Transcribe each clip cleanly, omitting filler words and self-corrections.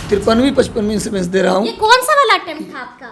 53वीं 55वीं से मैं दे रहा हूँ। ये कौन सा वाला अटेम्प्ट था आपका?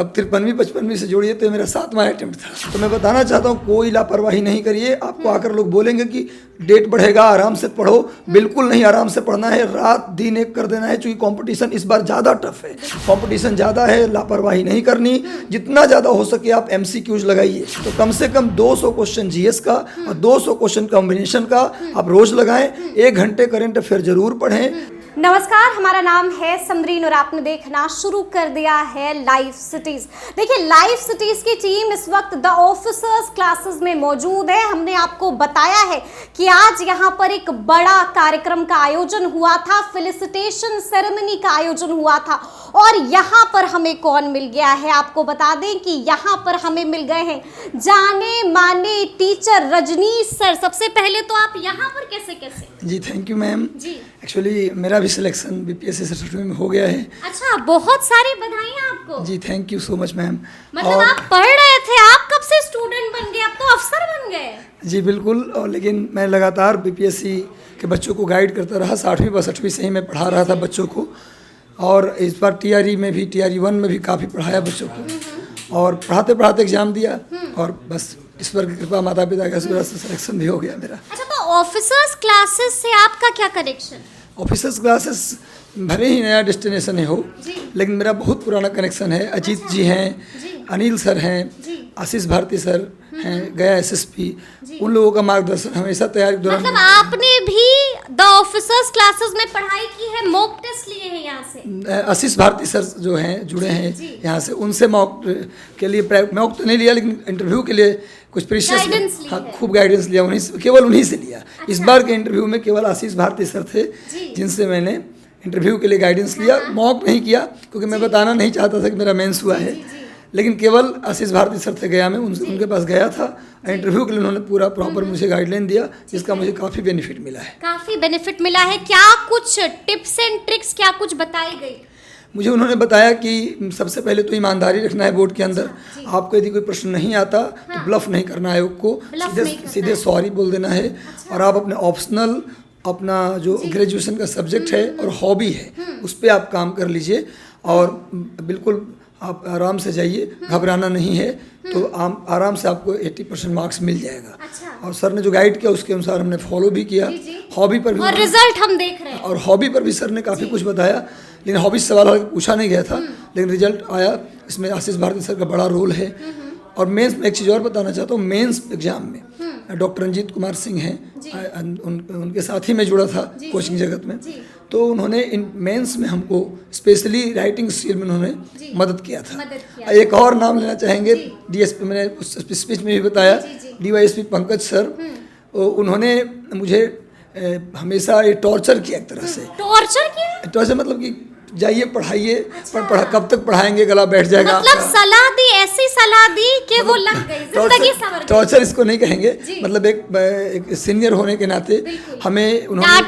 अब 53वीं 55वीं से जोड़िए तो मेरा 7वां अटेम्प्ट था। तो मैं बताना चाहता हूँ कोई लापरवाही नहीं करिए। आपको आकर लोग बोलेंगे कि डेट बढ़ेगा, आराम से पढ़ो, बिल्कुल नहीं, आराम से पढ़ना है, रात दिन एक कर देना है, क्योंकि कंपटीशन इस बार ज़्यादा टफ है, कंपटीशन ज़्यादा है, लापरवाही नहीं करनी। जितना ज़्यादा हो सके आप MCQs लगाइए। तो कम से कम 200 क्वेश्चन GS का और 200 क्वेश्चन कॉम्बिनेशन का आप रोज लगाएं। 1 घंटे करंट अफेयर जरूर पढ़ें। नमस्कार, हमारा नाम है समरीन और आपने देखना शुरू कर दिया है लाइव सिटीज। देखिए, लाइव सिटीज की टीम इस वक्त द ऑफिसर्स क्लासेस में मौजूद है। हमने आपको बताया है कि आज यहाँ पर एक बड़ा कार्यक्रम का आयोजन हुआ था, फेलिसिटेशन सेरेमनी का आयोजन हुआ था और यहाँ पर हमें कौन मिल गया है, आपको बता दें कि यहाँ पर हमें मिल गए हैं जाने माने टीचर रजनीश सर। सबसे पहले तो आप यहाँ पर कैसे? जी थैंक यू मैम। जी, एक्चुअली मेरा भी सिलेक्शन BPSC सरस्वती में हो गया है। अच्छा, बहुत सारी बधाइयाँ आपको। जी thank you so much ma'am. मतलब आप पढ़ रहे थे, आप कब से स्टूडेंट बन गए, अब तो अफसर बन गए। जी बिल्कुल, और लेकिन मैं लगातार BPSC के बच्चों को गाइड करता रहा। 60वीं 62वीं से ही मैं पढ़ा रहा था बच्चों को, और इस बार TRE में भी, TRE 1 में भी काफ़ी पढ़ाया बच्चों को, और पढ़ाते पढ़ाते एग्जाम दिया और बस ईश्वर की कृपा, माता पिता का शुक्र से सिलेक्शन भी हो गया मेरा। अच्छा, तो ऑफिसर्स क्लासेस से आपका क्या कनेक्शन? ऑफिसर्स क्लासेस भले ही नया डेस्टिनेशन है हो, लेकिन मेरा बहुत पुराना कनेक्शन है। अजीत जी हैं, अनिल सर हैं, आशीष भारती सर हैं, गया SSP, उन लोगों का मार्गदर्शन हमेशा तैयारी के दौरान। मतलब आपने भी द ऑफिसर्स क्लासेस में पढ़ाई की है, मॉक टेस्ट लिए हैं यहाँ से? आशीष भारती सर जो हैं जुड़े हैं यहाँ से, उनसे मॉक के लिए, मॉक तो नहीं लिया लेकिन इंटरव्यू के लिए कुछ प्रीशियस, हाँ खूब गाइडेंस लिया, केवल उन्हीं से लिया। इस बार के इंटरव्यू में केवल आशीष भारती सर थे जिनसे मैंने इंटरव्यू के लिए गाइडेंस लिया। मॉक नहीं किया क्योंकि मैं बताना नहीं चाहता था कि मेरा मेंस हुआ है, लेकिन केवल आशीष भारती सर थे गया, मैं उनके पास गया था। इंटरव्यू के लिए उन्होंने पूरा प्रॉपर मुझे गाइडलाइन दिया, जिसका मुझे काफ़ी बेनिफिट मिला है। काफ़ी बेनिफिट मिला है। क्या कुछ टिप्स एंड ट्रिक्स क्या कुछ बताई गई? मुझे उन्होंने बताया कि सबसे पहले तो ईमानदारी रखना है बोर्ड के अंदर। आपको यदि कोई प्रश्न नहीं आता तो ब्लफ नहीं करना है, को सीधे सॉरी बोल देना है। और आप अपने ऑप्शनल, अपना जो ग्रेजुएशन का सब्जेक्ट है और हॉबी है, उस पर आप काम कर लीजिए और बिल्कुल आप आराम से जाइए, घबराना नहीं है। तो आराम से आपको 80% मार्क्स मिल जाएगा। और सर ने जो गाइड किया उसके अनुसार हमने फॉलो भी किया। हॉबी पर भी, और रिजल्ट हम देख रहे हैं, और हॉबी पर भी सर ने काफ़ी कुछ बताया, लेकिन हॉबी से सवाल पूछा नहीं गया था, लेकिन रिजल्ट आया। इसमें आशीष भारती सर का बड़ा रोल है। और मेंस में एक चीज़ और बताना चाहता हूँ, मेंस एग्जाम में डॉक्टर रंजीत कुमार सिंह हैं, उनके साथ ही मैं जुड़ा था कोचिंग जगत में, तो उन्होंने इन मेंस में हमको स्पेशली राइटिंग स्किल में उन्होंने मदद किया था। एक और नाम लेना चाहेंगे, DSP, मैंने उस स्पीच में भी बताया, DYSP पंकज सर, उन्होंने मुझे हमेशा ये टॉर्चर किया एक तरह से। टॉर्चर मतलब कि जाइए पढ़ाइए, पर कब तक पढ़ाएंगे, गला बैठ जाएगा। मतलब सलाह दी, ऐसी सलाह दी कि वो लग गई, जिंदगी संवर गई। टॉर्चर इसको नहीं कहेंगे, मतलब एक सीनियर होने के नाते हमें उन्होंने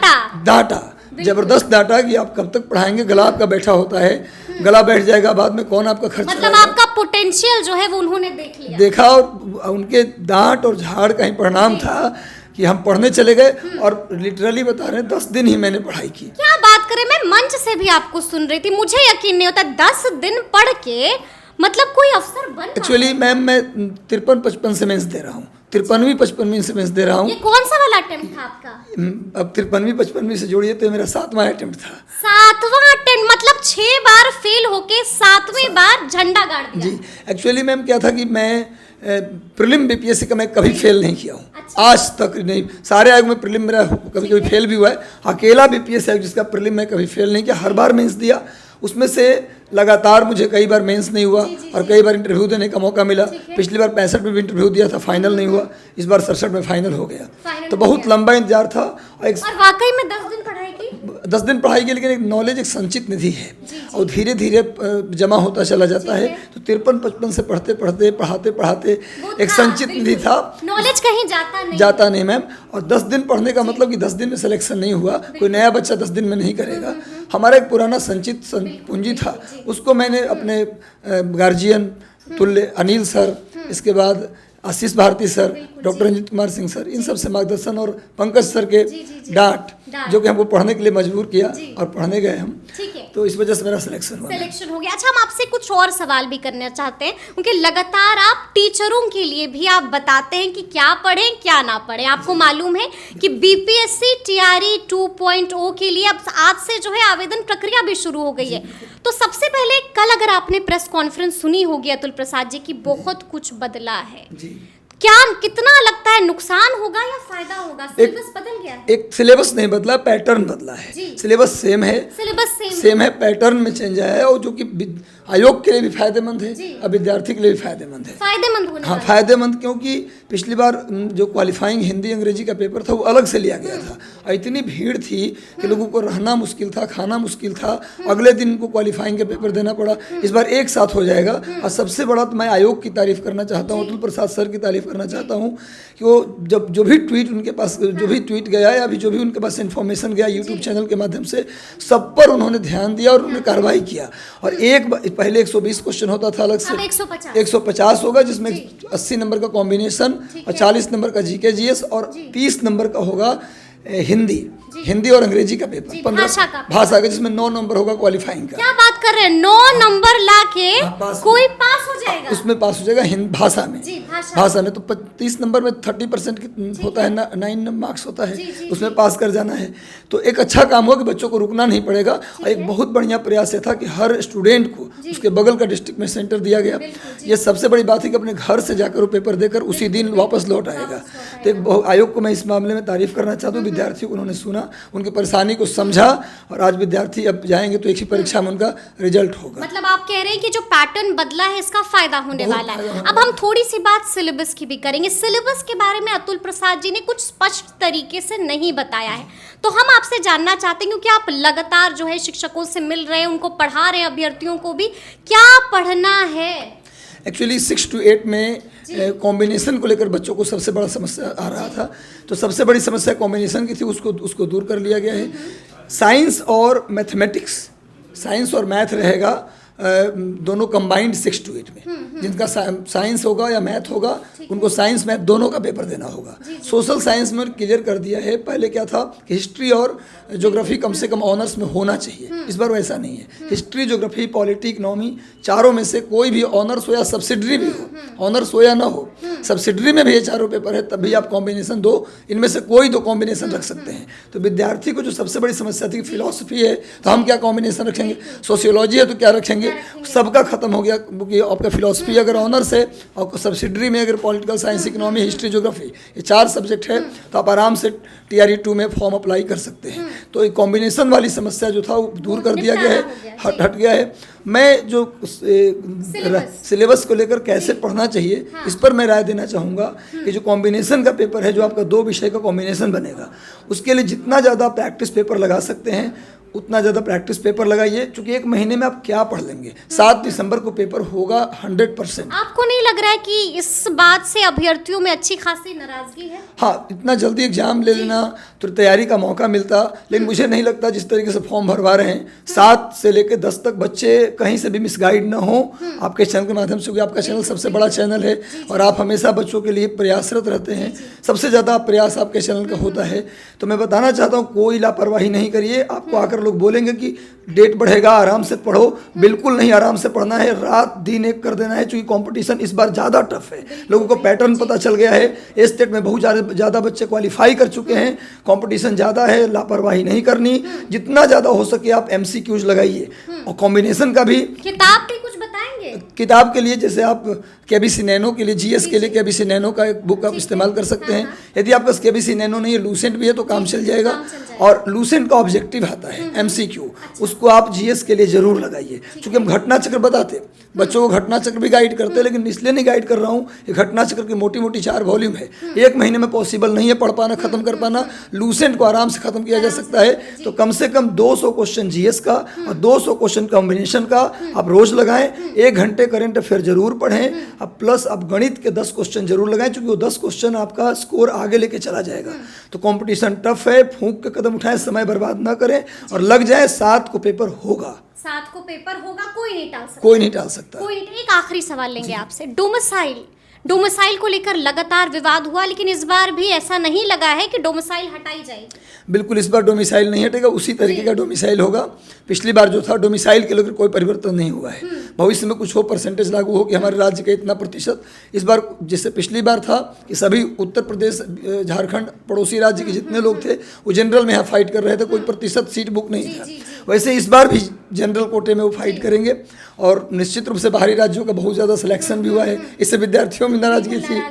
डांटा, जबरदस्त डांटा कि आप कब तक पढ़ाएंगे, गला आपका बैठा होता है, गला बैठ जाएगा, बाद में कौन आपका खर्च मतलब आपका पोटेंशियल जो है वो उन्होंने देखा। और उनके डांट और झाड़ का ही परिणाम था कि हम पढ़ने चले गए, और लिटरली बता रहे हैं 10 दिन ही मैंने पढ़ाई की। क्या बात करें, मैं मंच से भी आपको सुन रही थी, मुझे यकीन नहीं होता 10 दिन पढ़ के मतलब कोई अफसर बन। एक्चुअली मैम मैं 53-55 से मेंस दे रहा हूँ, 53वीं 55वीं से मेंस दे रहा हूँ। ये कौन सा वाला अटेम्प्ट था आपका? अब 53वीं 55वीं से जोड़िए तो मेरा 7वां अटेम्प्ट था। 7वां अटेम्प्ट, मतलब 6 बार फेल होके 7वें बार झंडा गाड़ दिया। जी एक्चुअली मैम क्या था कि मैं प्रीलिम BPSC का मैं कभी फेल नहीं किया हूँ। अच्छा। आज तक नहीं, सारे आयोग में प्रीलिम मेरा कभी फेल भी हुआ है। अकेला BPSC आयोग जिसका प्रीलिम मैं कभी फेल नहीं किया, हर बार मेंस दिया। उसमें से लगातार मुझे कई बार मेंस नहीं हुआ और कई बार इंटरव्यू देने का मौका मिला। पिछली बार 65 में भी इंटरव्यू दिया था, फाइनल नहीं हुआ। इस बार 67 में फाइनल हो गया। तो बहुत लंबा इंतजार था। और वाकई में 10 दिन पढ़ाई की, 10 दिन पढ़ाई की, लेकिन एक नॉलेज, एक संचित निधि है और धीरे धीरे जमा होता चला जाता है। तो 53-55 से पढ़ते पढ़ाते एक संचित निधि था। नॉलेज कहीं जाता नहीं मैम। और 10 दिन पढ़ने का मतलब कि 10 दिन में सिलेक्शन नहीं हुआ। कोई नया बच्चा 10 दिन में नहीं करेगा। हमारा एक पुराना संचित पूंजी था, उसको मैंने अपने गार्जियन तुल्य अनिल सर, इसके बाद Ashish Bharti sir, doctor Ranjit Kumar Singh sir, इन सब से मार्गदर्शन और पंकज सर के डांट जो कि हमको पढ़ने के लिए मजबूर किया और पढ़ने गए हम, ठीक है, तो इस वजह से मेरा सिलेक्शन हुआ। हो गया। अच्छा, हम आपसे कुछ और सवाल भी करना चाहते हैं, क्योंकि लगातार आप टीचरों के लिए भी आप बताते हैं कि क्या पढ़ें क्या ना पढ़ें। आपको मालूम है कि बीपीएससी टीआरई 2.0 के लिए अब आज से जो है आवेदन प्रक्रिया भी शुरू हो गई है। तो सबसे पहले कल अगर आपने प्रेस कॉन्फ्रेंस सुनी होगी अतुल प्रसाद जी की, बहुत कुछ बदला है जी, क्या कितना लगता है नुकसान होगा या फायदा होगा? सिलेबस बदल गया है? एक सिलेबस नहीं बदला, पैटर्न बदला है। सिलेबस सेम है, सेम है, पैटर्न में चेंज आया है, और जो कि आयोग के लिए भी फायदेमंद है और विद्यार्थी के लिए भी फायदेमंद है। फायदेमंद होने हाँ, फायदेमंद, क्योंकि पिछली बार जो क्वालिफाइंग हिंदी अंग्रेजी का पेपर था वो अलग से लिया गया था, और इतनी भीड़ थी कि लोगों को रहना मुश्किल था, खाना मुश्किल था, अगले दिन उनको क्वालिफाइंग का पेपर देना पड़ा। इस बार एक साथ हो जाएगा। और सबसे बड़ा तो मैं आयोग की तारीफ करना चाहता हूँ, अतुल प्रसाद सर की तारीफ करना चाहता हूँ कि वो जब जो भी ट्वीट उनके पास, जो भी ट्वीट गया या अभी जो भी उनके पास इन्फॉर्मेशन गया यूट्यूब चैनल के माध्यम से, सब पर उन्होंने ध्यान दिया और उन्होंने कार्रवाई किया। और पहले 120 क्वेश्चन होता था, अलग से 150 होगा, जिसमें 80 नंबर का कॉम्बिनेशन और 40 नंबर का जीके जीएस और 30 नंबर का होगा हिंदी और अंग्रेजी का पेपर, 15 भाषा का, जिसमें 9 नंबर होगा क्वालिफाइंग का। क्या बात कर रहे हैं, 9 नंबर लाके कोई पास हो जाएगा? उसमें पास हो जाएगा भाषा में। भाषा में तो 30 नंबर में 30% होता है, 9 मार्क्स होता है, उसमें पास कर जाना है। तो एक अच्छा काम हुआ कि बच्चों को रुकना नहीं पड़ेगा। और एक बहुत बढ़िया प्रयास ये था कि हर स्टूडेंट को उसके बगल का डिस्ट्रिक्ट में सेंटर दिया गया। ये सबसे बड़ी बात है कि अपने घर से जाकर वो पेपर देकर उसी दिन वापस लौट आएगा। तो एक आयोग को मैं इस मामले में तारीफ करना चाहता हूँ। विद्यार्थियों को उन्होंने सुना, उनकी परेशानी को समझा, और आज विद्यार्थी अब जाएंगे तो एक ही परीक्षा में उनका रिजल्ट होगा। मतलब आप कह रहे हैं कि जो पैटर्न बदला है इसका फायदा होने वाला है। अब हम थोड़ी सी बात सिलेबस की भी करेंगे। सिलेबस के बारे में अतुल प्रसाद जी ने कुछ स्पष्ट तरीके से नहीं बताया है, तो हम आपसे जानना चाहते हैं, क्योंकि आप लगातार जो है शिक्षकों से मिल रहे हैं, उनको पढ़ा रहे हैं, अभ्यर्थियों को भी, क्या पढ़ना है? एक्चुअली 6 to 8 में कॉम्बिनेशन को लेकर बच्चों को सबसे बड़ा समस्या आ रहा था। तो सबसे बड़ी समस्या कॉम्बिनेशन की थी, उसको दूर कर लिया गया है। साइंस और मैथमेटिक्स, साइंस और मैथ रहेगा दोनों कंबाइंड 6 to 8 में। जिनका साइंस होगा या मैथ होगा, उनको साइंस मैथ दोनों का पेपर देना होगा। सोशल साइंस में क्लियर कर दिया है, पहले क्या था कि हिस्ट्री और ज्योग्राफी कम से कम ऑनर्स में होना चाहिए, इस बार वैसा नहीं है। हिस्ट्री, ज्योग्राफी, पॉलिटी, इकोनॉमी, चारों में से कोई भी ऑनर्स हो या सब्सिडरी भी हो, ऑनर्स हो या ना हो, सब्सिडरी में भी ये चारों पेपर है, तब भी आप कॉम्बिनेशन दो, इनमें से कोई 2 कॉम्बिनेशन रख सकते हैं। तो विद्यार्थी को जो सबसे बड़ी समस्या थी, फिलॉसफी है तो हम क्या कॉम्बिनेशन रखेंगे, सोशियोलॉजी है तो क्या रखेंगे, सबका खत्म हो गया। कि आपका फिलॉसफी अगर ऑनर्स है और सब्सिडरी में अगर political science, economy, history, geography, ये 4 सब्जेक्ट है, तो आप आराम से TRE 2 में फॉर्म अप्लाई कर सकते हैं। तो ये कॉम्बिनेशन वाली समस्या जो था वो दूर कर दिया गया है, हट गया है। मैं जो सिलेबस को लेकर कैसे पढ़ना चाहिए, इस पर मैं राय देना चाहूँगा कि जो कॉम्बिनेशन का पेपर है, जो आपका 2 विषय का कॉम्बिनेशन बनेगा, उसके लिए जितना ज़्यादा प्रैक्टिस पेपर लगा सकते हैं उतना ज़्यादा प्रैक्टिस पेपर लगाइए, क्योंकि 1 महीने में आप क्या पढ़ लेंगे। 7 दिसंबर को पेपर होगा 100%। आपको नहीं लग रहा है कि इस बात से अभ्यर्थियों में अच्छी खासी नाराजगी है? हाँ, इतना जल्दी एग्जाम ले लेना तो तैयारी का मौका मिलता, लेकिन मुझे नहीं लगता जिस तरीके से फॉर्म भरवा रहे हैं, 7 से लेकर 10 तक बच्चे कहीं से भी मिसगाइड ना हो आपके चैनल के माध्यम से, क्योंकि आपका चैनल सबसे बड़ा चैनल है और आप हमेशा बच्चों के लिए प्रयासरत रहते हैं। सबसे ज़्यादा प्रयास आपके चैनल का होता है। तो मैं बताना चाहता हूँ, कोई लापरवाही नहीं करिए। आपको आकर लोग बोलेंगे कि डेट बढ़ेगा, आराम से पढ़ो, बिल्कुल नहीं, आराम से पढ़ना है, रात दिन एक कर देना है, क्योंकि कंपटीशन इस बार ज़्यादा टफ है। लोगों को पैटर्न पता चल गया है, स्टेट में बहुत ज़्यादा बच्चे क्वालिफाई कर चुके हैं, कंपटीशन ज़्यादा है, लापरवाही नहीं करनी। जितना ज़्यादा हो सके आप MCQs लगाइए, और कॉम्बिनेशन का भी। किताब भी कुछ बताएंगे? किताब के लिए जैसे आप KBC नैनो के लिए, GS के लिए KBC नैनो का एक बुक आप इस्तेमाल कर सकते हैं। यदि आपका KBC नैनो नहीं है, लूसेंट भी है तो काम चल जाएगा। और लूसेंट का ऑब्जेक्टिव आता है MCQ, उसको आप GS के लिए जरूर लगाइए, क्योंकि हम घटना चक्र बताते, बच्चों को घटना चक्र भी गाइड करते हैं, लेकिन इसलिए नहीं गाइड कर रहा हूँ, ये घटना चक्र की मोटी मोटी 4 वॉल्यूम है, 1 महीने में पॉसिबल नहीं है पढ़ पाना, खत्म कर पाना। लूसेंट को आराम से खत्म किया जा सकता है। तो कम से कम 200 क्वेश्चन GS का और 200 क्वेश्चन कॉम्बिनेशन का आप रोज लगाएं। 1 घंटे करंट अफेयर जरूर पढ़ें, अब प्लस आप गणित के 10 क्वेश्चन जरूर लगाएं, क्योंकि वो 10 क्वेश्चन आपका स्कोर आगे लेके चला जाएगा। तो कंपटीशन टफ है, फूंक के कदम उठाएं, समय बर्बाद ना करें और लग जाए। 7 को पेपर होगा, 7 को पेपर होगा, कोई नहीं टाल सकता, कोई नहीं टाल सकता। कोई नहीं। एक आखिरी सवाल लेंगे आपसे, डोमिसाइल को लेकर लगातार विवाद हुआ, लेकिन इस बार भी ऐसा नहीं लगा है कि डोमिसाइल हटाई जाएगी। बिल्कुल, इस बार डोमिसाइल नहीं हटेगा, उसी तरीके का डोमिसाइल होगा। पिछली बार जो था डोमिसाइल के लेकर कोई परिवर्तन नहीं हुआ है। भविष्य में कुछ हो परसेंटेज लागू हो कि हमारे राज्य का इतना प्रतिशत, इस बार जैसे पिछली बार था कि सभी उत्तर प्रदेश, झारखंड, पड़ोसी राज्य के जितने लोग थे वो जनरल में यहाँ फाइट कर रहे थे, कोई प्रतिशत सीट बुक नहीं था। वैसे इस बार भी जनरल कोटे में वो फाइट करेंगे और निश्चित रूप से बाहरी राज्यों का बहुत ज़्यादा सिलेक्शन भी हुआ है, इससे विद्यार्थियों में नाराजगी थी,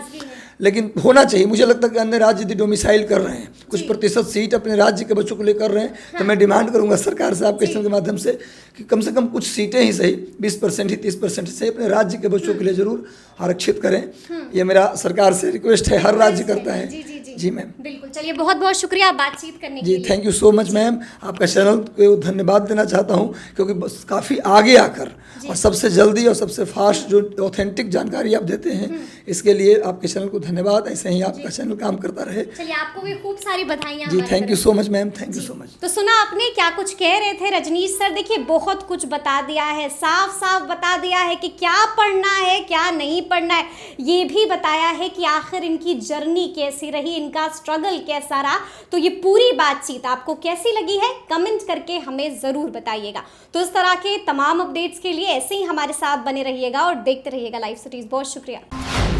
लेकिन होना चाहिए। मुझे लगता है कि अन्य राज्य यदि डोमिसाइल कर रहे हैं, कुछ प्रतिशत सीट अपने राज्य के बच्चों के लिए कर रहे हैं, तो मैं डिमांड करूंगा सरकार से आपके चैनल के माध्यम से कि कम से कम कुछ सीटें ही सही, 20% ही 30% सही अपने राज्य के बच्चों के लिए जरूर आरक्षित करें। ये मेरा सरकार से रिक्वेस्ट है, हर राज्य करता है। जी मैम, बिल्कुल। चलिए, बहुत बहुत शुक्रिया बातचीत करने के लिए। जी, thank you so much ma'am. आपका चैनल को धन्यवाद देना चाहता हूँ क्योंकि बस काफ़ी आगे आकर और सबसे जल्दी और सबसे फास्ट जो ऑथेंटिक जानकारी आप देते हैं, इसके लिए आपके चैनल को धन्यवाद। ऐसे ही आपका चैनल काम करता रहे। चलिए, आपको भी खूब सारी बधाइयाँ। जी, thank you so much ma'am, thank you so much. तो सुना आपने क्या कुछ कह रहे थे रजनीश सर। देखिए, बहुत कुछ बता दिया है, साफ साफ बता दिया है कि क्या पढ़ना है, क्या नहीं पढ़ना है। ये भी बताया है कि आखिर इनकी जर्नी कैसी रही, इनका स्ट्रगल कैसा रहा। तो ये पूरी बातचीत आपको कैसी लगी है, कमेंट करके हमें ज़रूर बताइएगा। तो इस तरह के तमाम अपडेट्स के लिए ऐसे ही हमारे साथ बने रहिएगा और देखते रहिएगा लाइव सिटीज़। बहुत शुक्रिया।